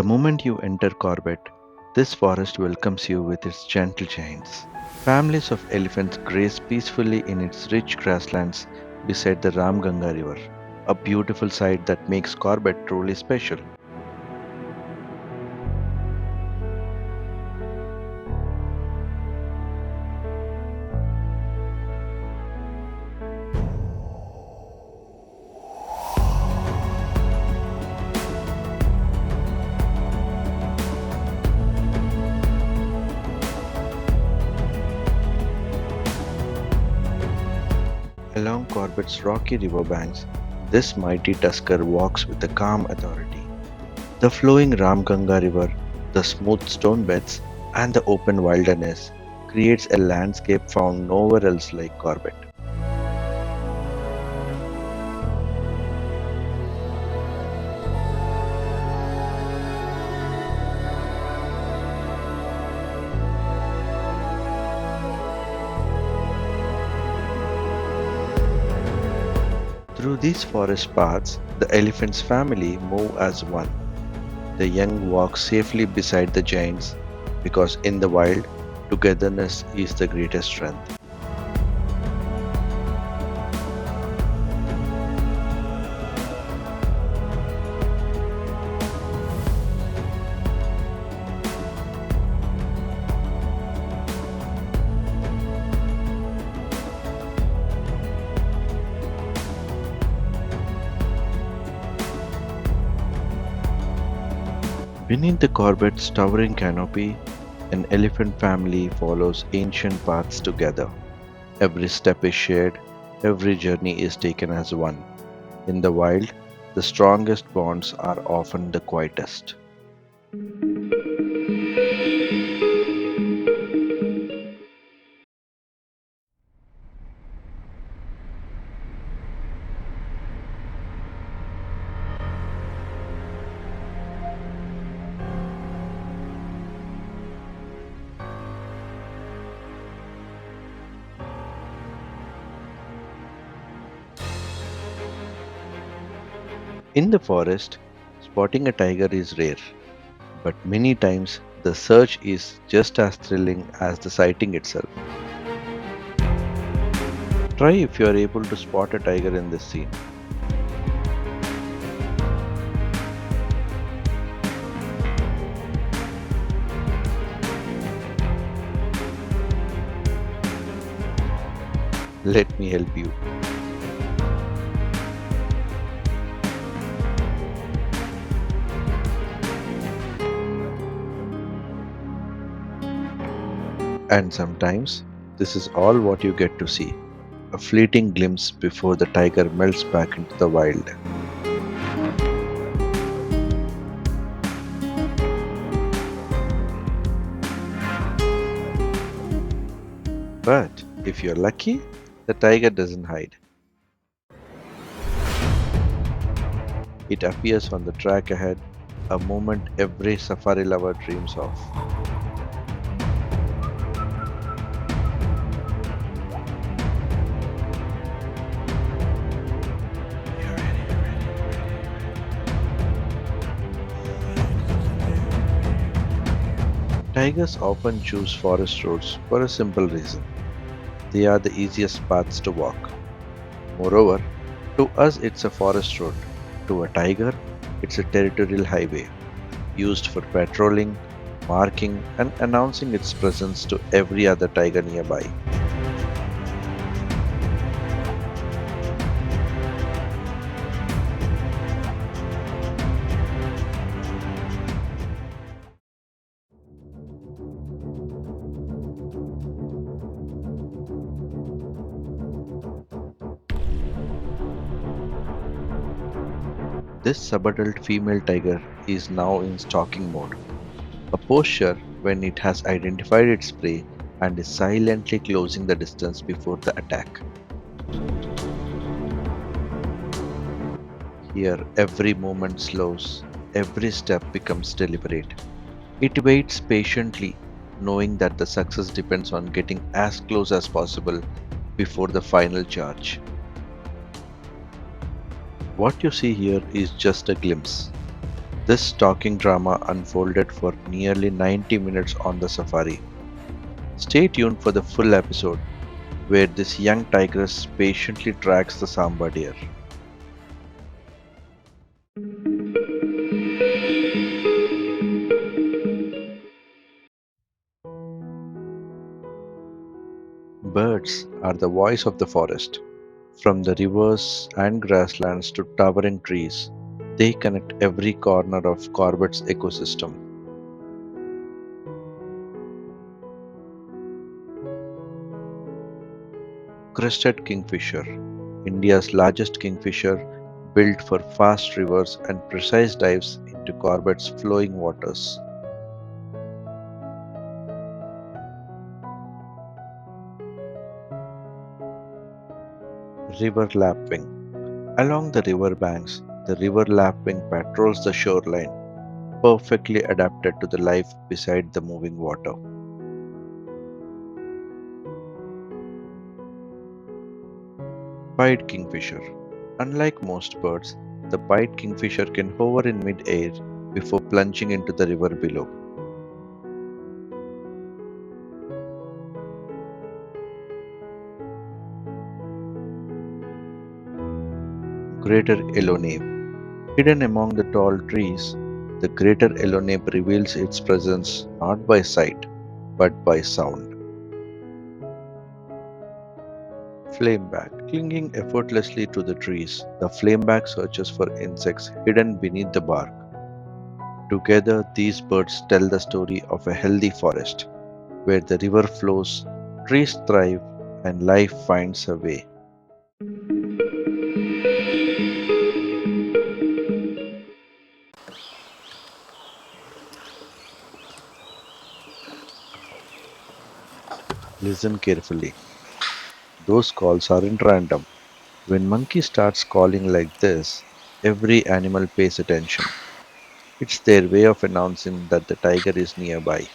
The moment you enter Corbett, this forest welcomes you with its gentle giants. Families of elephants graze peacefully in its rich grasslands beside the Ramganga River, a beautiful sight that makes Corbett truly special. Along Corbett's rocky riverbanks, this mighty tusker walks with a calm authority. The flowing Ramganga River, the smooth stone beds, and the open wilderness creates a landscape found nowhere else like Corbett. Through these forest paths, the elephant's family move as one. The young walk safely beside the giants because in the wild, togetherness is the greatest strength. Beneath the Corbett's towering canopy, an elephant family follows ancient paths together. Every step is shared, every journey is taken as one. In the wild, the strongest bonds are often the quietest. In the forest, spotting a tiger is rare, but many times the search is just as thrilling as the sighting itself. Try if you are able to spot a tiger in this scene. Let me help you. And sometimes this is all what you get to see, a fleeting glimpse before the tiger melts back into the wild. But if you're lucky, the tiger doesn't hide. It appears on the track ahead, a moment every safari lover dreams of. Tigers often choose forest roads for a simple reason. They are the easiest paths to walk. Moreover, to us it's a forest road. To a tiger, it's a territorial highway, used for patrolling, marking, and announcing its presence to every other tiger nearby. This sub-adult female tiger is now in stalking mode, a posture when it has identified its prey and is silently closing the distance before the attack. Here, every movement slows, every step becomes deliberate. It waits patiently, knowing that the success depends on getting as close as possible before the final charge. What you see here is just a glimpse. This stalking drama unfolded for nearly 90 minutes on the safari. Stay tuned for the full episode where this young tigress patiently tracks the Samba deer. Birds are the voice of the forest. From the rivers and grasslands to towering trees, they connect every corner of Corbett's ecosystem. Crested Kingfisher, India's largest kingfisher, built for fast rivers and precise dives into Corbett's flowing waters. River lapwing. Along the river banks, the river lapwing patrols the shoreline, perfectly adapted to the life beside the moving water. Pied kingfisher. Unlike most birds, the pied kingfisher can hover in mid-air before plunging into the river below. Greater yellow nape. Hidden among the tall trees, the greater yellow nape reveals its presence not by sight but by sound. Flameback. Clinging effortlessly to the trees, the flameback searches for insects hidden beneath the bark. Together, these birds tell the story of a healthy forest, where the river flows, trees thrive, and life finds a way. Listen carefully. Those calls aren't random. When monkey starts calling like this, every animal pays attention. It's their way of announcing that the tiger is nearby.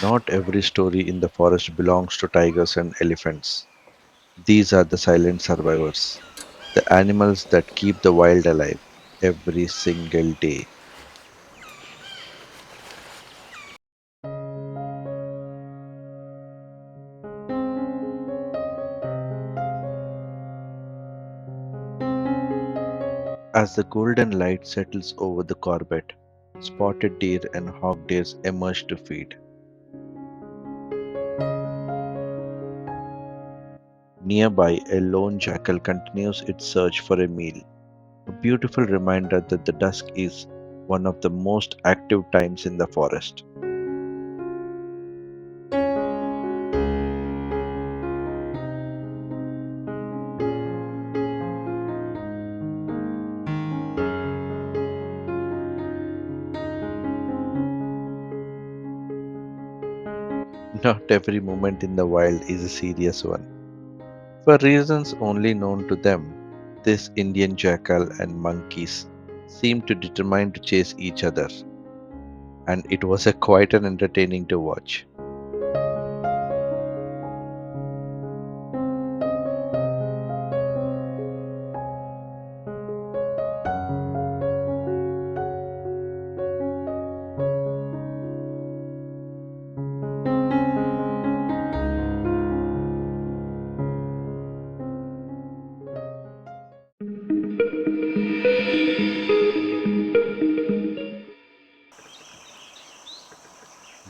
Not every story in the forest belongs to tigers and elephants. These are the silent survivors, the animals that keep the wild alive every single day. As the golden light settles over the Corbett, spotted deer and hog deers emerge to feed. Nearby, a lone jackal continues its search for a meal, a beautiful reminder that the dusk is one of the most active times in the forest. Not every moment in the wild is a serious one. For reasons only known to them, this Indian jackal and monkeys seemed to determine to chase each other, and it was a quite an entertaining to watch.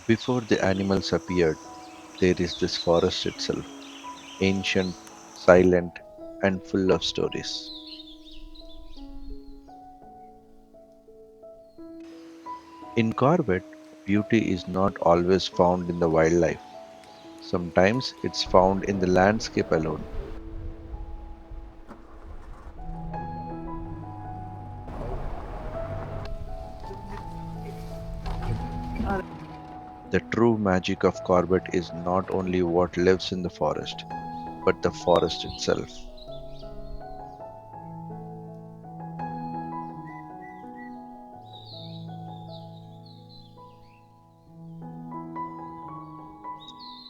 Before the animals appeared, there is this forest itself, ancient, silent, and full of stories. In Corbett, beauty is not always found in the wildlife. Sometimes it's found in the landscape alone. The true magic of Corbett is not only what lives in the forest, but the forest itself.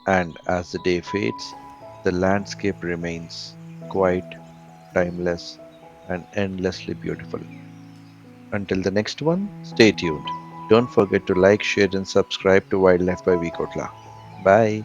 And as the day fades, the landscape remains quiet, timeless, and endlessly beautiful. Until the next one, stay tuned. Don't forget to like, share, and subscribe to Wildlife by Vikotla. Bye.